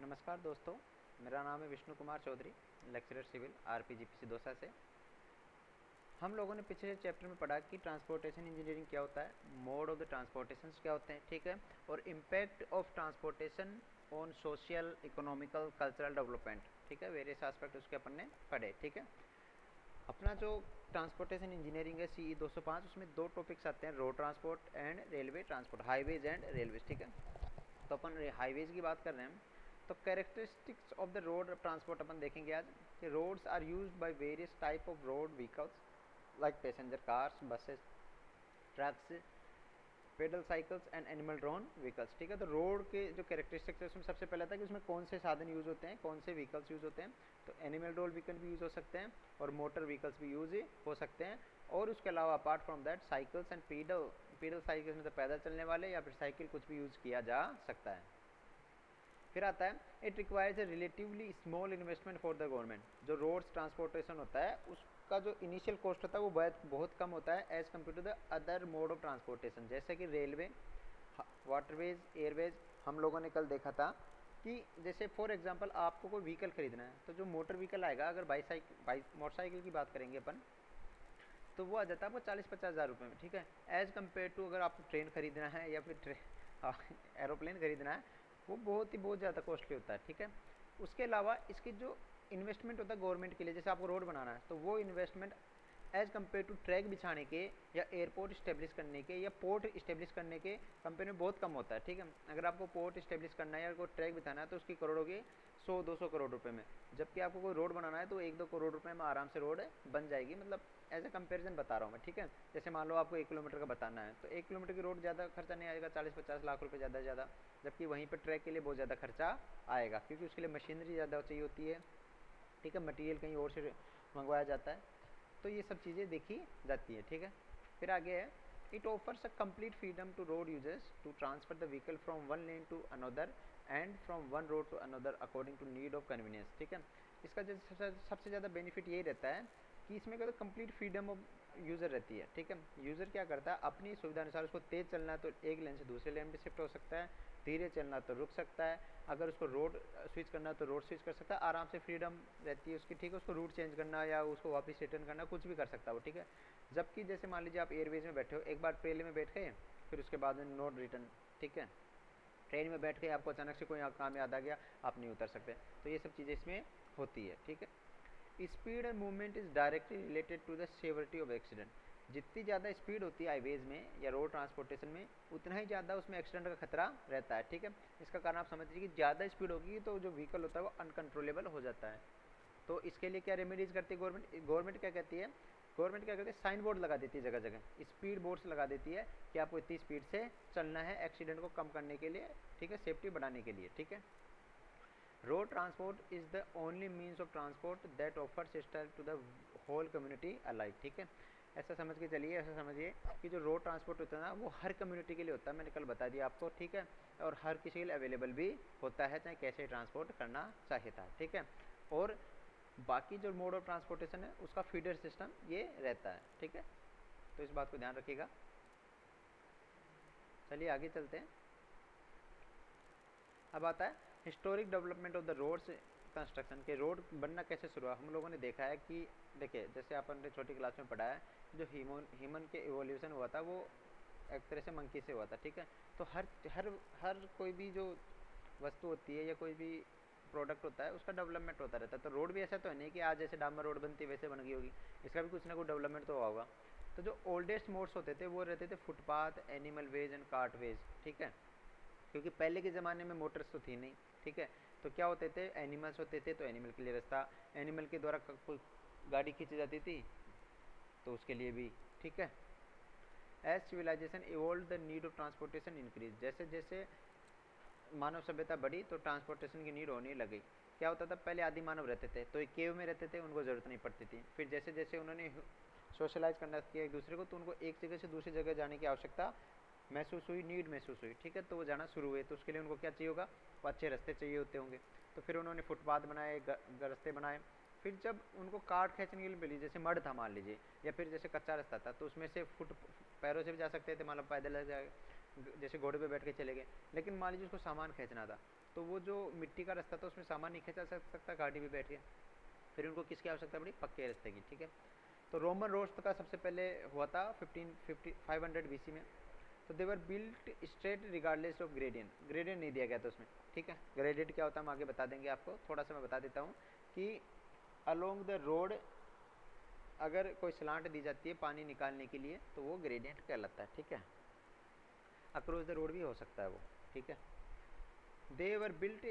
नमस्कार दोस्तों, मेरा नाम है विष्णु कुमार चौधरी, लेक्चरर सिविल आरपीजीपीसी दौसा से। हम लोगों ने पिछले चैप्टर में पढ़ा कि ट्रांसपोर्टेशन इंजीनियरिंग क्या होता है, मोड ऑफ द ट्रांसपोर्टेशन क्या होते हैं, ठीक है, और impact of transportation on social, economical, cultural development, ठीक है, वेरियस एस्पेक्ट उसके अपन ने पढ़े, ठीक है। अपना जो ट्रांसपोर्टेशन इंजीनियरिंग है CE 205, उसमें दो टॉपिक्स आते हैं, road transport and railway transport, highways and railways, ठीक है। तो अपन हाईवेज की बात कर रहे हैं। तो characteristics of the road transport अपन देखेंगे आज कि roads are used by various type of road vehicles like passenger cars, buses, trucks, pedal cycles and animal drawn vehicles, ठीक है। तो रोड के जो कैरेक्टरिस्टिक्स है उसमें सबसे पहला था कि उसमें कौन से साधन यूज़ होते हैं, कौन से व्हीकल्स यूज़ होते हैं। तो एनिमल ड्रोन व्हीकल भी यूज़ हो सकते हैं और मोटर व्हीकल्स भी यूज़ हो सकते हैं। और उसके अलावा apart from that cycles and pedal cycles में तो पैदल चलने वाले या फिर साइकिल कुछ भी यूज़ किया जा सकता है। फिर आता है it requires a relatively small investment for the government. जो रोड्स ट्रांसपोर्टेशन होता है उसका जो इनिशियल कॉस्ट होता है वो बहुत कम होता है as compare to the other mode of transportation, जैसे कि रेलवे, वाटरवेज, एयरवेज। हम लोगों ने कल देखा था कि जैसे फॉर एग्जांपल आपको कोई व्हीकल खरीदना है तो जो मोटर व्हीकल आएगा, अगर मोटरसाइकिल की बात करेंगे अपन, तो वो आ जाता है आपको 40-50 हज़ार रुपये में, ठीक है। एज़ कम्पेयर टू अगर आपको ट्रेन खरीदना है या फिर एरोप्लेन खरीदना है, वो बहुत ज़्यादा कॉस्टली होता है, ठीक है। उसके अलावा इसकी जो इन्वेस्टमेंट होता है गवर्नमेंट के लिए, जैसे आपको रोड बनाना है तो वो investment as compare to track बिछाने के या एयरपोर्ट इस्टेब्लिश करने के या पोर्ट इस्टेब्लिश करने के कंपेयर में बहुत कम होता है, ठीक है। अगर आपको पोर्ट इस्टेब्लिश करना है या कोई ट्रैक बिछाना है तो उसकी करोड़ों की 100-200 करोड़ रुपए में, जबकि आपको कोई रोड बनाना है तो 1-2 करोड़ रुपए में आराम से रोड बन जाएगी। मतलब एज ए कंपेरिजन बता रहा हूँ मैं, ठीक है। जैसे मान लो आपको 1 किलोमीटर का बताना है तो 1 किलोमीटर की रोड ज़्यादा खर्चा नहीं आएगा, 40-50 लाख रुपये ज़्यादा से ज़्यादा, जबकि वहीं पर ट्रैक के लिए बहुत ज़्यादा खर्चा आएगा क्योंकि उसके लिए मशीनरी ज़्यादा चाहिए होती है, ठीक है, मटेरियल कहीं और से मंगवाया जाता है। तो ये सब चीज़ें देखी जाती है, ठीक है। फिर आगे है it offers a complete freedom to road users to transfer the vehicle from one lane to another and from one road to another according to need of convenience, ठीक है। इसका जो सबसे ज़्यादा बेनिफिट यही रहता है कि इसमें क्या कंप्लीट फ्रीडम ऑफ यूज़र रहती है, ठीक है। यूज़र क्या करता है अपनी सुविधा अनुसार, उसको तेज़ चलना है तो एक लेन से दूसरे लेन पे शिफ्ट हो सकता है, धीरे चलना तो रुक सकता है, अगर उसको रोड स्विच करना है तो रोड स्विच कर सकता है, आराम से फ्रीडम रहती है उसकी, ठीक है। उसको रूट चेंज करना या उसको वापस रिटर्न करना कुछ भी कर सकता है वो, ठीक है। जबकि जैसे मान लीजिए आप एयरवेज में बैठे हो, एक बार ट्रेन में बैठ गए फिर उसके बाद में नोट रिटर्न, ठीक है। ट्रेन में बैठ के आपको अचानक से कोई काम याद आ गया, आप नहीं उतर सकते। तो ये सब चीज़ें इसमें होती है, ठीक है। Speed and movement is directly related to the severity of accident. जितनी ज़्यादा स्पीड होती है हाईवेज में या रोड ट्रांसपोर्टेशन में, उतना ही ज़्यादा उसमें एक्सीडेंट का खतरा रहता है, ठीक है। इसका कारण आप समझ लीजिए कि ज़्यादा स्पीड होगी तो जो व्हीकल होता है वो अनकंट्रोलेबल हो जाता है। तो इसके लिए क्या रेमेडीज करती है गवर्नमेंट? गवर्नमेंट क्या कहती है, गवर्नमेंट क्या करती है, साइन बोर्ड लगा देती है, जगह जगह स्पीड बोर्ड्स लगा देती है कि आपको इतनी स्पीड से चलना है एक्सीडेंट को कम करने के लिए, ठीक है, सेफ्टी बढ़ाने के लिए, ठीक है। Road transport is the only means of transport that offer sister to the whole community alike, ठीक है। ऐसा समझ के चलिए, ऐसा समझिए कि जो रोड ट्रांसपोर्ट होता है ना वो हर कम्युनिटी के लिए होता है, मैंने कल बता दिया आपको, ठीक है। और हर किसी के लिए अवेलेबल भी होता है, चाहे कैसे ट्रांसपोर्ट करना चाहता है, ठीक है। और बाकी जो मोड ऑफ ट्रांसपोर्टेशन है उसका फीडर सिस्टम ये रहता है, ठीक है। तो इस बात को ध्यान रखिएगा। चलिए आगे चलते हैं। अब आता है historic development of the roads construction के, रोड बनना कैसे शुरू हुआ। हम लोगों ने देखा है कि देखिए जैसे अपन ने छोटी क्लास में पढ़ा है, जो ह्यूमन के इवोल्यूशन हुआ था वो एक तरह से मंकी से हुआ था, ठीक है। तो हर हर हर कोई भी जो वस्तु होती है या कोई भी प्रोडक्ट होता है उसका डेवलपमेंट होता रहता है। तो रोड भी ऐसा तो है नहीं कि आज जैसे डामर रोड बनती है वैसे बन गई होगी, इसका भी कुछ ना कुछ डेवलपमेंट तो हुआ होगा। तो जो ओल्डेस्ट मोड्स होते थे वो रहते थे footpath, animal ways and cart ways, ठीक है। क्योंकि पहले के ज़माने में मोटर्स तो थी नहीं, ठीक है। तो क्या होते थे, एनिमल्स होते थे तो एनिमल के लिए रास्ता, एनिमल के द्वारा कोई गाड़ी खींची जाती थी तो उसके लिए भी, ठीक है। As civilization evolve the need of transportation increase, जैसे जैसे मानव सभ्यता बढ़ी तो ट्रांसपोर्टेशन की नीड होने लगी। क्या होता था, पहले आदि मानव रहते थे तो एक केव में रहते थे, उनको ज़रूरत नहीं पड़ती थी। फिर जैसे जैसे उन्होंने सोशलाइज करना किया एक दूसरे को, तो उनको एक जगह से दूसरी जगह जाने की आवश्यकता महसूस हुई, नीड महसूस हुई, ठीक है। तो वो जाना शुरू हुए, तो उसके लिए उनको क्या चाहिए होगा, वो अच्छे रास्ते चाहिए होते होंगे। तो फिर उन्होंने फुटपाथ बनाए, रास्ते बनाए। फिर जब उनको कार्ट खींचने के लिए मिली, जैसे मड था मान लीजिए, या फिर जैसे कच्चा रास्ता था तो उसमें से फुट पैरों से भी जा सकते थे, मतलब पैदल जाए, जैसे घोड़े पे बैठ के चले गए। लेकिन मान लीजिए उसको सामान खींचना था तो वो जो मिट्टी का रास्ता था उसमें सामान नहीं खींचा जा सकता, गाड़ी भी बैठ गया, फिर उनको किसकी आवश्यकता पड़ी, पक्के रास्ते की। ठीक है, तो रोमन रोड्स का सबसे पहले हुआ था 500 BC में। तो they were built straight regardless of gradient, gradient नहीं दिया गया था उसमें। ठीक है, ग्रेडियंट क्या होता है हम आगे बता देंगे आपको, थोड़ा सा मैं बता देता हूँ कि अलोंग द रोड अगर कोई स्लांट दी जाती है पानी निकालने के लिए तो वो ग्रेडियंट कहलाता है। ठीक है, अक्रॉस द रोड भी हो सकता है वो। ठीक है, they were built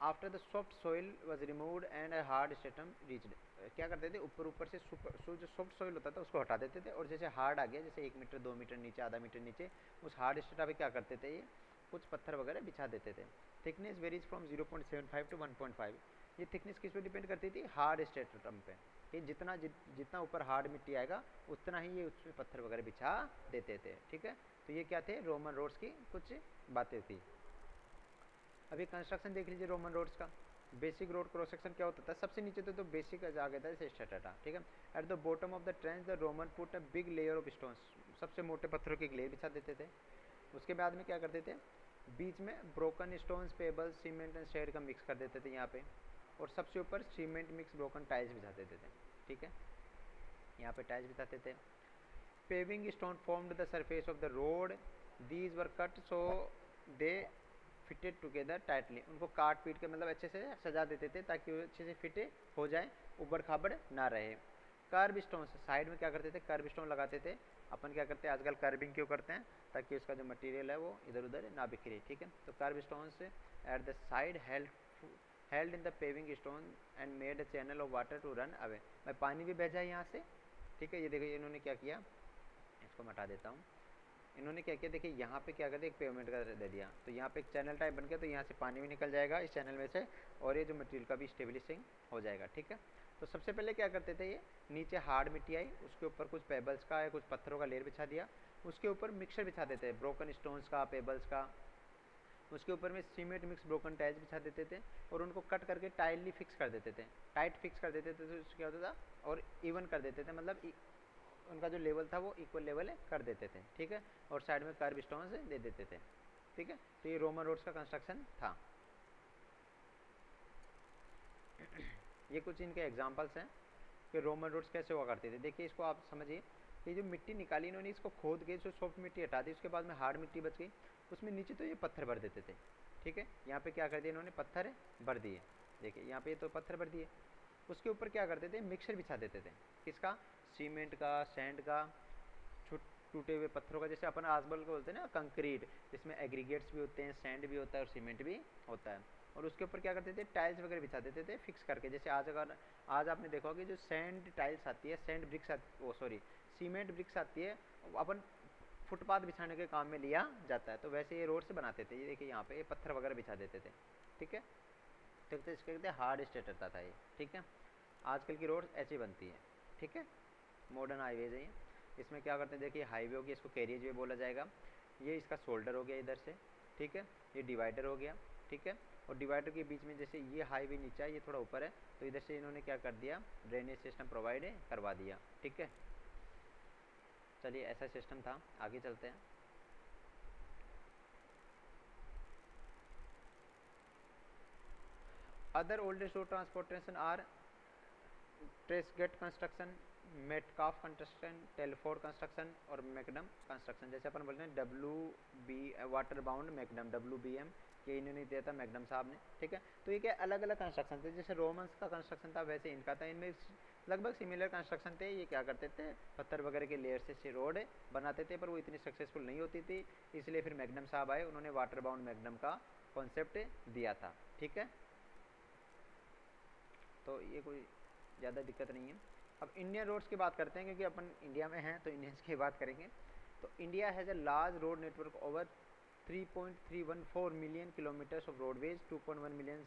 after the soft soil was removed and a hard stratum reached. क्या करते थे, ऊपर ऊपर से जो सॉफ्ट सॉइल होता था उसको हटा देते थे, और जैसे हार्ड आ गया, जैसे 1 मीटर 2 मीटर नीचे, आधा मीटर नीचे, उस हार्ड स्टेटा पे क्या करते थे, ये कुछ पत्थर वगैरह बिछा देते थे। Thickness varies from 0.75 to 1.5। ये थिकनेस किस पे डिपेंड करती थी, हार्ड स्टेटम पे, कि जितना ऊपर हार्ड मिट्टी आएगा उतना ही ये उसमें पत्थर वगैरह बिछा देते थे। ठीक है, तो ये क्या थे, रोमन रोड्स की कुछ बातें थी। अभी कंस्ट्रक्शन देख लीजिए रोमन रोड्स का। बेसिक रोड क्रॉस सेक्शन क्या होता था, सबसे नीचे तो बेसिक आ गया था जैसे स्ट्रेटा। ठीक है, at the bottom of the trench the Roman put a big layer of stones, सबसे मोटे पत्थरों की एक लेयर बिछा देते थे। उसके बाद में क्या करते थे, बीच में broken stones, pebbles, cement and shed का मिक्स कर देते थे यहाँ पे, और सबसे ऊपर सीमेंट मिक्स ब्रोकन टाइल्स बिछा देते थे। ठीक है, यहाँ पे टाइल्स बिछाते थे। Paving stone formed the surface of the road, these were cut so they fitted together tightly, उनको काट पीट के मतलब अच्छे से सजा देते थे ताकि वो अच्छे से फिट हो जाए, उबड़ खाबड़ ना रहे। कर्व स्टोन, साइड में क्या करते थे, कर्व स्टोन लगाते थे। अपन क्या करते हैं आजकल, कर्विंग क्यों करते हैं, ताकि उसका जो मटेरियल है वो इधर उधर ना बिखरे। ठीक है, तो कर्व स्टोन से at the side held in the paving stone and made a channel of water to run away, मैं पानी भी भेजा है यहाँ से। ठीक है, ये देखिए इन्होंने क्या किया, इसको मैं हटा देता हूँ। इन्होंने क्या किया, देखिए यहाँ पे क्या करते, एक पेवमेंट का दे दिया, तो यहाँ पे एक चैनल टाइप बन गया, तो यहाँ से पानी भी निकल जाएगा इस चैनल में से, और ये जो मटेरियल का भी स्टेबलिशिंग हो जाएगा। ठीक है, तो सबसे पहले क्या करते थे, ये नीचे हार्ड मिट्टी आई, उसके ऊपर कुछ पेबल्स का या कुछ पत्थरों का लेयर बिछा दिया, उसके ऊपर मिक्सर बिछा देते हैं, ब्रोकन स्टोन्स का, पेबल्स का, उसके ऊपर में सीमेंट मिक्स ब्रोकन टाइल्स बिछा देते थे, और उनको कट करके टाइटली फिक्स कर देते थे, टाइट फिक्स कर देते थे, तो उससे क्या होता था, और इवन कर देते थे, मतलब उनका जो लेवल था वो इक्वल लेवल कर देते थे। ठीक है, और साइड में कर्व स्टोन्स दे देते थे। ठीक है, तो ये रोमन रोड्स का कंस्ट्रक्शन था। ये कुछ इनके एग्जांपल्स हैं कि रोमन रोड्स कैसे हुआ करते थे। देखिए इसको आप समझिए, ये जो मिट्टी निकाली इन्होंने, इसको खोद के जो सॉफ्ट मिट्टी हटा दी, उसके बाद में हार्ड मिट्टी बच गई, उसमें नीचे तो ये पत्थर भर देते थे। ठीक है, यहाँ पे क्या कर दिया इन्होंने, पत्थर भर दिए। देखिए यहाँ पे तो पत्थर भर दिए, उसके ऊपर क्या करते थे, मिक्सर बिछा देते थे, किसका, सीमेंट का, सैंड का, टूटे हुए पत्थरों का, जैसे अपन आजबल को बोलते हैं ना, कंक्रीट, जिसमें एग्रीगेट्स भी होते हैं, सैंड भी होता है और सीमेंट भी होता है। और उसके ऊपर क्या करते थे, टाइल्स वगैरह बिछा देते थे फिक्स करके। जैसे आज आपने देखा होगा जो सैंड टाइल्स आती है, सैंड ब्रिक्स वो सॉरी सीमेंट ब्रिक्स आती है, अपन फुटपाथ बिछाने के काम में लिया जाता है, तो वैसे ये रोड से बनाते थे। ये देखिए यहाँ पे ये पत्थर वगैरह बिछा देते थे। ठीक है, तो इसके कहते हैं हार्ड स्ट्रेटा था ये। ठीक है, आजकल की रोड ऐसी बनती है। ठीक है, मॉडर्न हाईवेज है ये। इसमें क्या करते हैं, देखिए हाईवे हो गया, इसको कैरियज वे बोला जाएगा। ये इसका शोल्डर हो गया इधर से। ठीक है, ये डिवाइडर हो गया। ठीक है, और डिवाइडर के बीच में जैसे ये हाईवे नीचे है, ये थोड़ा ऊपर है, तो इधर से इन्होंने क्या कर दिया, ड्रेनेज सिस्टम प्रोवाइड करवा दिया। ठीक है, चलिए ऐसा सिस्टम था, आगे चलते हैं। Other oldest road transportation are Tresaguet construction, Metcalf construction, Telford construction और मैकडम कंस्ट्रक्शन। जैसे अपन बोलते हैं WB water bound macadam, WBM, ये इन्होंने दिया था मैकडम साहब ने। ठीक है, तो ये क्या अलग अलग कंस्ट्रक्शन थे, जैसे रोमन्स का कंस्ट्रक्शन था वैसे इनका था, इनमें लगभग सिमिलर कंस्ट्रक्शन थे। ये क्या करते थे, पत्थर वगैरह के लेयर से रोड बनाते थे, पर वो इतनी सक्सेसफुल नहीं होती थी, इसलिए फिर मैकडम साहब आए, उन्होंने वाटर बाउंड मैकडम का कॉन्सेप्ट दिया था। ठीक है, तो ये कोई ज़्यादा दिक्कत नहीं है। अब इंडियन रोड्स की बात करते हैं, क्योंकि अपन इंडिया में हैं तो इंडियंस की बात करेंगे। तो India has a large road network over 3.314 million kilometres of roadways, 2.1 million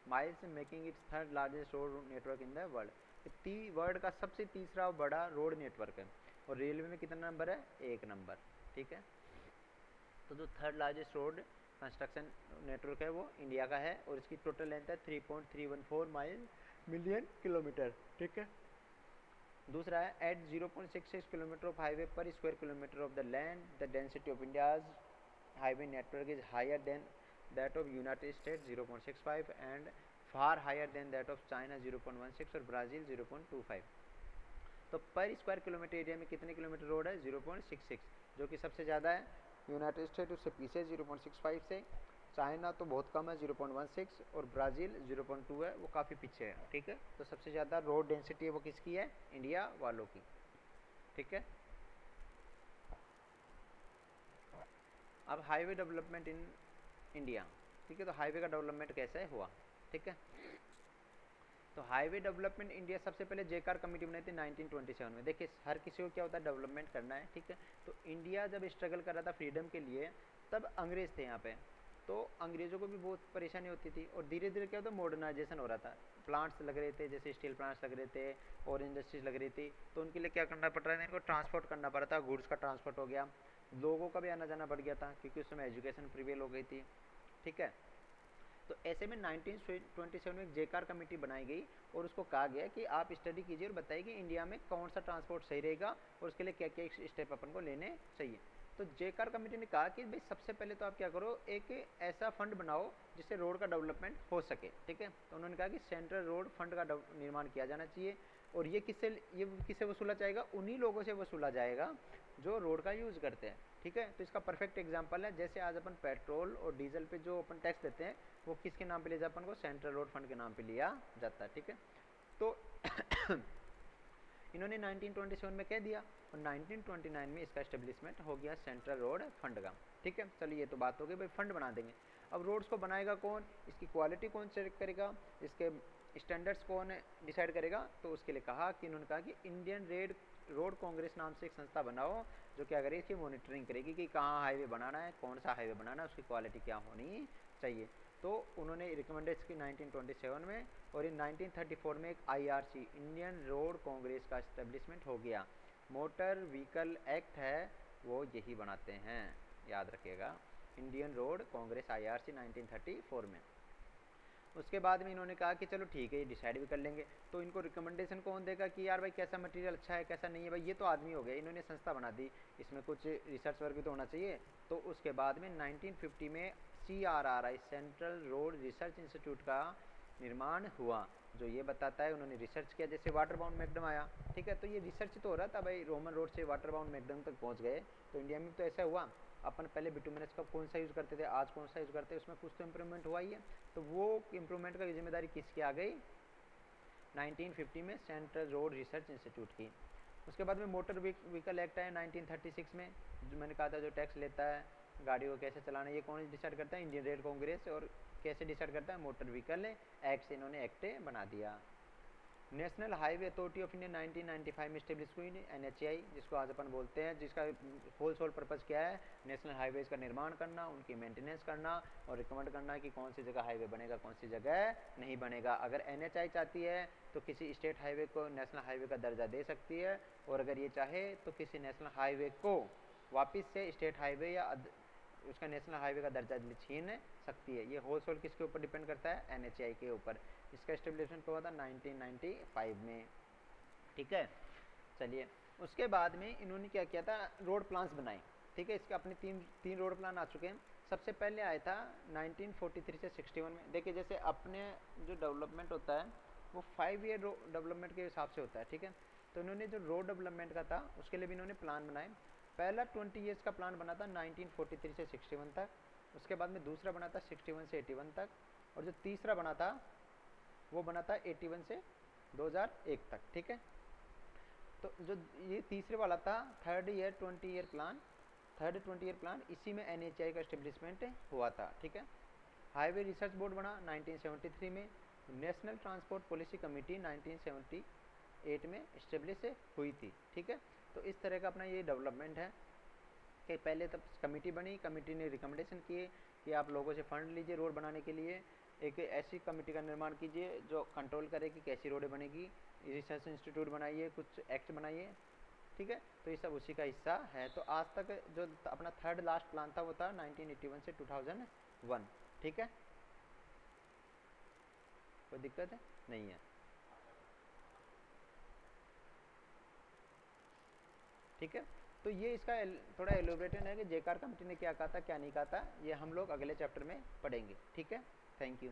miles, making it's third largest road network in the world. World का सबसे तीसरा बड़ा रोड नेटवर्क है। और रेलवे में कितना नंबर है, 1 नंबर। ठीक है, तो जो third largest road construction network है वो इंडिया का है, और इसकी टोटल लेंथ है 3.314 मिलियन किलोमीटर। ठीक है, दूसरा है at 0.66 kilometre of highway per square kilometre of the land, the density of India's highway network is higher than that of United State 0.65 and far higher than that of China 0.16 और Brazil 0.25। तो पर square kilometre area में कितने kilometre road है? 0.66, जो कि सबसे ज़्यादा है। यूनाइटेड स्टेट उससे पीछे 0.65 से, चाइना तो बहुत कम है 0.16 और ब्राज़ील 0.2 है, वो काफ़ी पीछे है। ठीक है, तो सबसे ज़्यादा रोड डेंसिटी है वो किसकी है? इंडिया वालों की। ठीक है, अब हाईवे डेवलपमेंट इन इंडिया। ठीक है, तो हाईवे का डेवलपमेंट कैसे हुआ? ठीक है, तो हाईवे डेवलपमेंट इंडिया सबसे पहले जेकार कमेटी बनाई थी 1927 में। देखिए हर किसी को क्या होता है, डेवलपमेंट करना है। ठीक है, तो इंडिया जब स्ट्रगल कर रहा था फ्रीडम के लिए, तब अंग्रेज़ थे यहाँ पे, तो अंग्रेज़ों को भी बहुत परेशानी होती थी और धीरे धीरे क्या होता है, मॉडर्नाइजेशन हो रहा था। प्लांट्स लग रहे थे, जैसे स्टील प्लांट्स लग रहे थे और इंडस्ट्रीज लग रही थी, तो उनके लिए क्या करना पड़ रहा था, इनको ट्रांसपोर्ट करना पड़ रहा था। गुड्स का ट्रांसपोर्ट हो गया, लोगों का भी आना जाना बढ़ गया था क्योंकि उस समय एजुकेशन प्रिवेल हो गई थी। ठीक है, तो ऐसे में 1927 में एक जेकार कमेटी बनाई गई और उसको कहा गया कि आप स्टडी कीजिए और बताइए कि इंडिया में कौन सा ट्रांसपोर्ट सही रहेगा और उसके लिए क्या क्या स्टेप अपन को लेने चाहिए। तो जेकार कमेटी ने कहा कि भाई सबसे पहले तो आप क्या करो, एक ऐसा फंड बनाओ जिससे रोड का डेवलपमेंट हो सके। ठीक है, तो उन्होंने कहा कि सेंट्रल रोड फंड का निर्माण किया जाना चाहिए और ये किससे वसूला जाएगा? उन्हीं लोगों से वसूला जाएगा जो रोड का यूज़ करते हैं। ठीक है, तो इसका परफेक्ट एग्जांपल है, जैसे आज अपन पेट्रोल और डीजल पे जो अपन टैक्स देते हैं वो किसके नाम पे लिया जाता है? अपन को सेंट्रल रोड फंड के नाम पे लिया जाता है। ठीक है, तो इन्होंने 1927 में कह दिया और 1929 में इसका एस्टेब्लिशमेंट हो गया सेंट्रल रोड फंड का। ठीक है, चलिए ये तो बात हो गई, भाई फंड बना देंगे। अब रोड्स को बनाएगा कौन? इसकी क्वालिटी कौन चेक करेगा? इसके स्टैंडर्ड्स कौन डिसाइड करेगा? तो उसके लिए कहा कि इन्होंने कहा कि इंडियन रोड कांग्रेस नाम से एक संस्था बनाओ जो क्या करेगी, इसकी मॉनिटरिंग करेगी कि कहाँ हाईवे बनाना है, कौन सा हाईवे बनाना है, उसकी क्वालिटी क्या होनी चाहिए। तो उन्होंने रिकमेंडेड की 1927 में और इन 1934 में एक IRC इंडियन रोड कांग्रेस का इस्टेब्लिशमेंट हो गया। मोटर व्हीकल एक्ट है वो यही बनाते हैं, याद रखिएगा, इंडियन रोड कांग्रेस IRC 1934 में। उसके बाद में इन्होंने कहा कि चलो ठीक है, ये डिसाइड भी कर लेंगे। तो इनको रिकमेंडेशन कौन देगा कि यार भाई कैसा मटेरियल अच्छा है कैसा नहीं है? भाई ये तो आदमी हो गया, इन्होंने संस्था बना दी, इसमें कुछ रिसर्च वर्क भी तो होना चाहिए। तो उसके बाद में 1950 में CRRI central road research institute का निर्माण हुआ, जो ये बताता है, उन्होंने रिसर्च किया। जैसे वाटर बाउंड मैकडम आया, ठीक है, तो ये रिसर्च तो हो रहा था भाई, रोमन रोड से वाटर बाउंड मैकडम तक पहुँच गए। तो इंडिया में तो ऐसा हुआ, अपन पहले बिटुमिनस का कौन सा यूज़ करते थे, आज कौन सा यूज़ करते हैं, उसमें कुछ तो इम्प्रूवमेंट हुआ ही है। तो वो इम्प्रूवमेंट का जिम्मेदारी किसकी आ गई? 1950 में सेंट्रल रोड रिसर्च इंस्टीट्यूट की। उसके बाद में मोटर व्हीकल एक्ट है 1936 में, जो मैंने कहा था जो टैक्स लेता है गाड़ी को कैसे चलाना, ये कौन डिसाइड करता है? Indian rail Congress. और कैसे डिसाइड करता है? मोटर व्हीकल एक्ट से इन्होंने एक्ट बना दिया। National highway authority of India 1995 में स्टेब्लिश हुई, NHAI जिसको आज अपन बोलते हैं, जिसका होल सोल पर्पज़ क्या है? नेशनल हाईवेज़ का निर्माण करना, उनकी मेंटेनेंस करना और रिकमेंड करना कि कौन सी जगह हाईवे बनेगा, कौन सी जगह नहीं बनेगा। अगर NHAI चाहती है तो किसी स्टेट हाईवे को नेशनल हाईवे का दर्जा दे सकती है, और अगर ये चाहे तो किसी नेशनल हाईवे को वापस से स्टेट हाईवे या उसका नेशनल हाईवे का दर्जा छीन सकती है। ये होल सोल किसके ऊपर डिपेंड करता है? NHAI के ऊपर। इसका एस्टेब्लिशमेंट हुआ था 1995 में। ठीक है, चलिए उसके बाद में इन्होंने क्या किया था? रोड प्लान्स बनाए। ठीक है, इसके अपने तीन रोड प्लान आ चुके हैं। सबसे पहले आया था 1943 से 61 में। देखिए जैसे अपने जो डेवलपमेंट होता है वो 5 ईयर डेवलपमेंट के हिसाब से होता है। ठीक है, तो इन्होंने जो रोड डेवलपमेंट का था उसके लिए भी इन्होंने प्लान बनाए। पहला 20 ईयर्स का प्लान बना था 1943 से 61 तक। उसके बाद में दूसरा बना था 61 से 81 तक, और जो तीसरा बना था वो बना था 81 से 2001 तक। ठीक है, तो जो ये तीसरे वाला था थर्ड 20 ईयर प्लान, इसी में NHAI का एस्टेब्लिशमेंट हुआ था। ठीक है, हाईवे रिसर्च बोर्ड बना 1973 में। नेशनल ट्रांसपोर्ट पॉलिसी कमेटी 1978 में इस्टेब्लिश हुई थी। ठीक है, तो इस तरह का अपना ये डेवलपमेंट है कि पहले तब कमेटी बनी, कमेटी ने रिकमेंडेशन किए कि आप लोगों से फंड लीजिए रोड बनाने के लिए, एक ऐसी कमेटी का निर्माण कीजिए जो कंट्रोल करे कि कैसी रोडें बनेगी, रिसर्च इंस्टीट्यूट बनाइए, कुछ एक्ट बनाइए। ठीक है, तो ये सब उसी का हिस्सा है। तो आज तक जो अपना थर्ड लास्ट प्लान था वो था 1981 से 2001। ठीक है, कोई दिक्कत है? नहीं है। ठीक है, तो तो ये इसका थोड़ा एलोबरेटेड है कि जेकार कमेटी ने क्या कहा था क्या नहीं कहा था, ये हम लोग अगले चैप्टर में पढ़ेंगे। ठीक है, थैंक यू।